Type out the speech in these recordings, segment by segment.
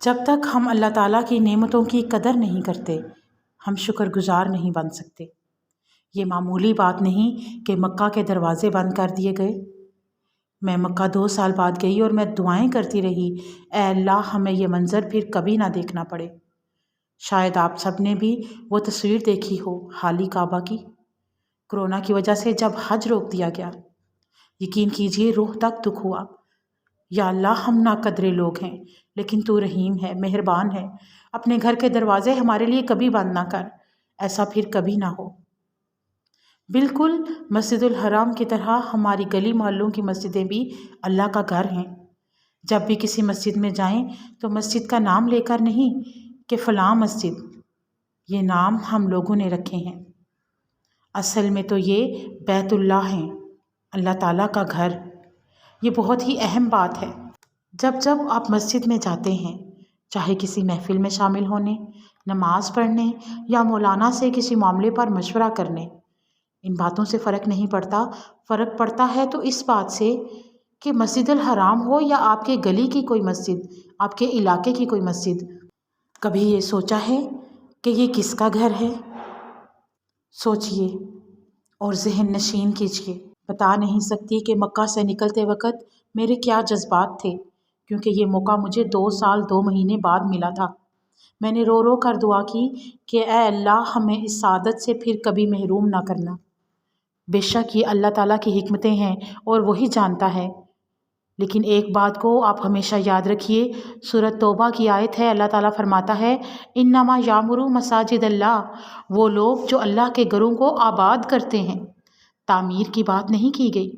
جب تک ہم اللہ تعالیٰ کی نعمتوں کی قدر نہیں کرتے ہم شکر گزار نہیں بن سکتے۔ یہ معمولی بات نہیں کہ مکہ کے دروازے بند کر دیے گئے۔ میں مکہ 2 سال بعد گئی اور میں دعائیں کرتی رہی، اے اللہ ہمیں یہ منظر پھر کبھی نہ دیکھنا پڑے۔ شاید آپ سب نے بھی وہ تصویر دیکھی ہو خالی کعبہ کی۔ کرونا کی وجہ سے جب حج روک دیا گیا، یقین کیجئے روح تک دکھ ہوا۔ یا اللہ ہم ناقدرے لوگ ہیں لیکن تو رحیم ہے، مہربان ہے، اپنے گھر کے دروازے ہمارے لیے کبھی بند نہ کر، ایسا پھر کبھی نہ ہو۔ بالکل مسجد الحرام کی طرح ہماری گلی محلوں کی مسجدیں بھی اللہ کا گھر ہیں۔ جب بھی کسی مسجد میں جائیں تو مسجد کا نام لے کر نہیں کہ فلاں مسجد، یہ نام ہم لوگوں نے رکھے ہیں۔ اصل میں تو یہ بیت اللہ ہیں، اللہ تعالیٰ کا گھر۔ یہ بہت ہی اہم بات ہے۔ جب آپ مسجد میں جاتے ہیں، چاہے کسی محفل میں شامل ہونے، نماز پڑھنے یا مولانا سے کسی معاملے پر مشورہ کرنے، ان باتوں سے فرق نہیں پڑتا۔ فرق پڑتا ہے تو اس بات سے کہ مسجد الحرام ہو یا آپ کے گلی کی کوئی مسجد، آپ کے علاقے کی کوئی مسجد، کبھی یہ سوچا ہے کہ یہ کس کا گھر ہے؟ سوچئے اور ذہن نشین کیجئے۔ بتا نہیں سکتی کہ مکہ سے نکلتے وقت میرے کیا جذبات تھے، کیونکہ یہ موقع مجھے 2 سال 2 مہینے بعد ملا تھا۔ میں نے رو رو کر دعا کی کہ اے اللہ ہمیں اس سعادت سے پھر کبھی محروم نہ کرنا۔ بے شک یہ اللہ تعالیٰ کی حکمتیں ہیں اور وہی جانتا ہے۔ لیکن ایک بات کو آپ ہمیشہ یاد رکھیے، سورۃ توبہ کی آیت ہے، اللہ تعالیٰ فرماتا ہے انما یعمر مساجد اللہ، وہ لوگ جو اللہ کے گھروں کو آباد کرتے ہیں۔ تعمیر کی بات نہیں کی گئی۔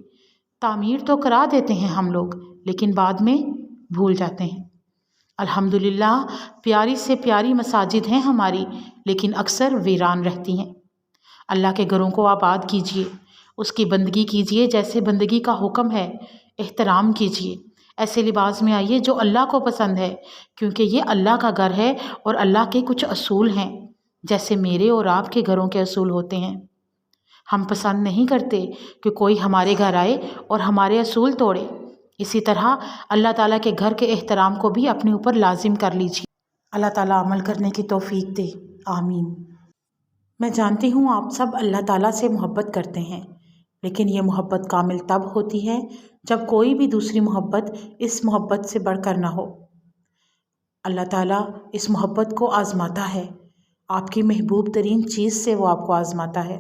تعمیر تو کرا دیتے ہیں ہم لوگ لیکن بعد میں بھول جاتے ہیں۔ الحمدللہ پیاری سے پیاری مساجد ہیں ہماری، لیکن اکثر ویران رہتی ہیں۔ اللہ کے گھروں کو آباد کیجئے، اس کی بندگی کیجئے جیسے بندگی کا حکم ہے، احترام کیجئے، ایسے لباس میں آئیے جو اللہ کو پسند ہے، کیونکہ یہ اللہ کا گھر ہے اور اللہ کے کچھ اصول ہیں جیسے میرے اور آپ کے گھروں کے اصول ہوتے ہیں۔ ہم پسند نہیں کرتے کہ کوئی ہمارے گھر آئے اور ہمارے اصول توڑے۔ اسی طرح اللہ تعالیٰ کے گھر کے احترام کو بھی اپنے اوپر لازم کر لیجیے۔ اللہ تعالیٰ عمل کرنے کی توفیق دے، آمین۔ میں جانتی ہوں آپ سب اللہ تعالیٰ سے محبت کرتے ہیں، لیکن یہ محبت کامل تب ہوتی ہے جب کوئی بھی دوسری محبت اس محبت سے بڑھ کر نہ ہو۔ اللہ تعالیٰ اس محبت کو آزماتا ہے، آپ کی محبوب ترین چیز سے وہ آپ کو آزماتا ہے،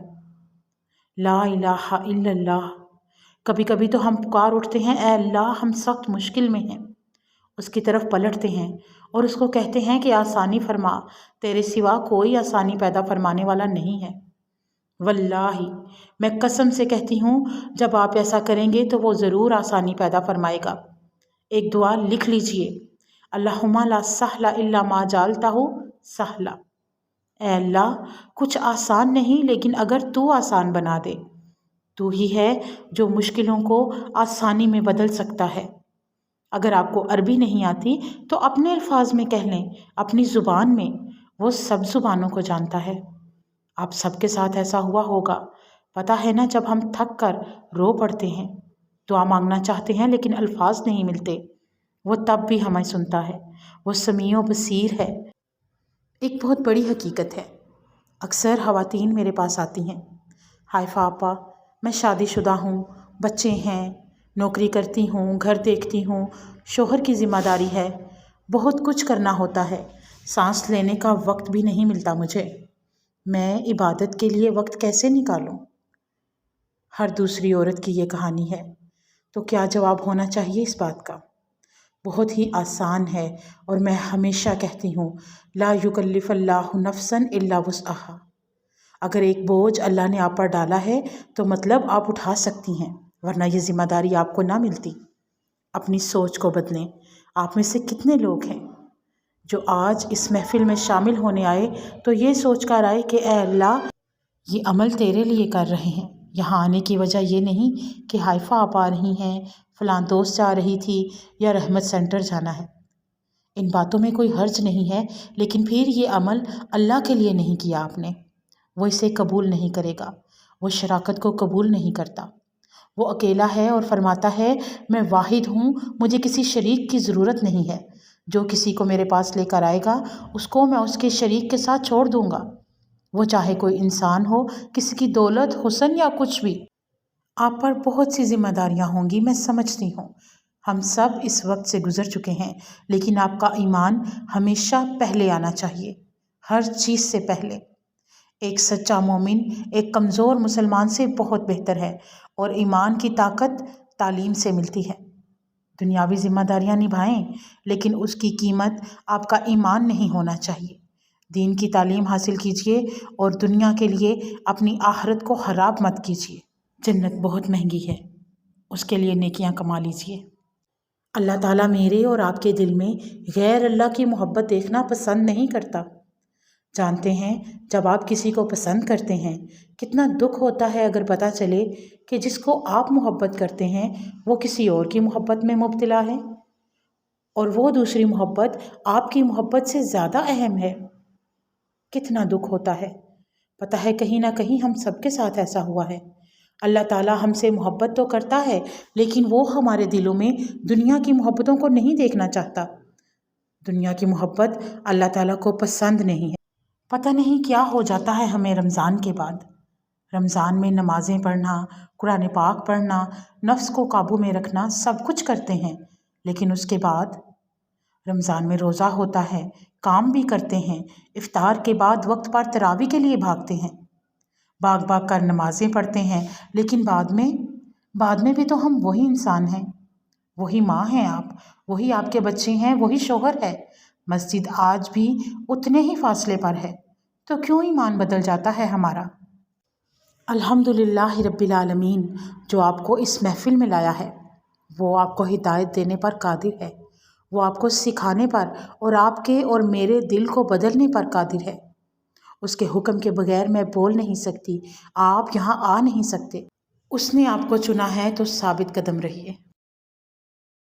لا الہ الا اللہ۔ کبھی کبھی تو ہم پکار اٹھتے ہیں اے اللہ ہم سخت مشکل میں ہیں، اس کی طرف پلٹتے ہیں اور اس کو کہتے ہیں کہ آسانی فرما، تیرے سوا کوئی آسانی پیدا فرمانے والا نہیں ہے۔ واللہ میں قسم سے کہتی ہوں جب آپ ایسا کریں گے تو وہ ضرور آسانی پیدا فرمائے گا۔ ایک دعا لکھ لیجئے، اللہم لا سہل الا ما جعلتہ سہلا، اے اللہ کچھ آسان نہیں لیکن اگر تو آسان بنا دے، تو ہی ہے جو مشکلوں کو آسانی میں بدل سکتا ہے۔ اگر آپ کو عربی نہیں آتی تو اپنے الفاظ میں کہہ لیں، اپنی زبان میں، وہ سب زبانوں کو جانتا ہے۔ آپ سب کے ساتھ ایسا ہوا ہوگا، پتہ ہے نا جب ہم تھک کر رو پڑتے ہیں، دعا مانگنا چاہتے ہیں لیکن الفاظ نہیں ملتے، وہ تب بھی ہمیں سنتا ہے، وہ سمیع و بصیر ہے۔ ایک بہت بڑی حقیقت ہے، اکثر خواتین میرے پاس آتی ہیں، حائفہ آپا میں شادی شدہ ہوں، بچے ہیں، نوکری کرتی ہوں، گھر دیکھتی ہوں، شوہر کی ذمہ داری ہے، بہت کچھ کرنا ہوتا ہے، سانس لینے کا وقت بھی نہیں ملتا مجھے، میں عبادت کے لیے وقت کیسے نکالوں؟ ہر دوسری عورت کی یہ کہانی ہے، تو کیا جواب ہونا چاہیے اس بات کا؟ بہت ہی آسان ہے، اور میں ہمیشہ کہتی ہوں لا یکلف اللہ نفسا الا وسعہا۔ اگر ایک بوجھ اللہ نے آپ پر ڈالا ہے تو مطلب آپ اٹھا سکتی ہیں، ورنہ یہ ذمہ داری آپ کو نہ ملتی۔ اپنی سوچ کو بدلیں۔ آپ میں سے کتنے لوگ ہیں جو آج اس محفل میں شامل ہونے آئے تو یہ سوچ کر آئے کہ اے اللہ یہ عمل تیرے لیے کر رہے ہیں، یہاں آنے کی وجہ یہ نہیں کہ حائفہ آپ آ رہی ہیں، فلاں دوست جا رہی تھی یا رحمت سینٹر جانا ہے۔ ان باتوں میں کوئی حرج نہیں ہے، لیکن پھر یہ عمل اللہ کے لیے نہیں کیا آپ نے، وہ اسے قبول نہیں کرے گا، وہ شراکت کو قبول نہیں کرتا۔ وہ اکیلا ہے اور فرماتا ہے میں واحد ہوں، مجھے کسی شریک کی ضرورت نہیں ہے، جو کسی کو میرے پاس لے کر آئے گا اس کو میں اس کے شریک کے ساتھ چھوڑ دوں گا، وہ چاہے کوئی انسان ہو، کسی کی دولت، حسن یا کچھ بھی۔ آپ پر بہت سی ذمہ داریاں ہوں گی، میں سمجھتی ہوں، ہم سب اس وقت سے گزر چکے ہیں، لیکن آپ کا ایمان ہمیشہ پہلے آنا چاہیے، ہر چیز سے پہلے۔ ایک سچا مومن ایک کمزور مسلمان سے بہت بہتر ہے، اور ایمان کی طاقت تعلیم سے ملتی ہے۔ دنیاوی ذمہ داریاں نبھائیں، لیکن اس کی قیمت آپ کا ایمان نہیں ہونا چاہیے۔ دین کی تعلیم حاصل کیجیے اور دنیا کے لیے اپنی آخرت کو خراب مت کیجیے۔ جنت بہت مہنگی ہے، اس کے لیے نیکیاں کما لیجیے۔ اللہ تعالیٰ میرے اور آپ کے دل میں غیر اللہ کی محبت دیکھنا پسند نہیں کرتا۔ جانتے ہیں جب آپ کسی کو پسند کرتے ہیں کتنا دکھ ہوتا ہے اگر پتہ چلے کہ جس کو آپ محبت کرتے ہیں وہ کسی اور کی محبت میں مبتلا ہے، اور وہ دوسری محبت آپ کی محبت سے زیادہ اہم ہے۔ کتنا دکھ ہوتا ہے۔ پتہ ہے کہیں نہ کہیں ہم سب کے ساتھ ایسا ہوا ہے۔ اللہ تعالیٰ ہم سے محبت تو کرتا ہے، لیکن وہ ہمارے دلوں میں دنیا کی محبتوں کو نہیں دیکھنا چاہتا۔ دنیا کی محبت اللہ تعالیٰ کو پسند نہیں ہے۔ پتہ نہیں کیا ہو جاتا ہے ہمیں رمضان کے بعد۔ رمضان میں نمازیں پڑھنا، قرآن پاک پڑھنا، نفس کو قابو میں رکھنا، سب کچھ کرتے ہیں، لیکن اس کے بعد رمضان میں روزہ ہوتا ہے، کام بھی کرتے ہیں، افطار کے بعد وقت پر تراویح کے لیے بھاگتے ہیں، بھاگ بھاگ کر نمازیں پڑھتے ہیں، لیکن بعد میں بھی تو ہم وہی انسان ہیں، وہی ماں ہیں آپ، وہی آپ کے بچے ہیں، وہی شوہر ہے، مسجد آج بھی اتنے ہی فاصلے پر ہے، تو کیوں ایمان بدل جاتا ہے ہمارا؟ الحمدللہ رب العالمین جو آپ کو اس محفل میں لایا ہے، وہ آپ کو ہدایت دینے پر قادر ہے، وہ آپ کو سکھانے پر اور آپ کے اور میرے دل کو بدلنے پر قادر ہے۔ اس کے حکم کے بغیر میں بول نہیں سکتی، آپ یہاں آ نہیں سکتے۔ اس نے آپ کو چنا ہے تو ثابت قدم رہیے۔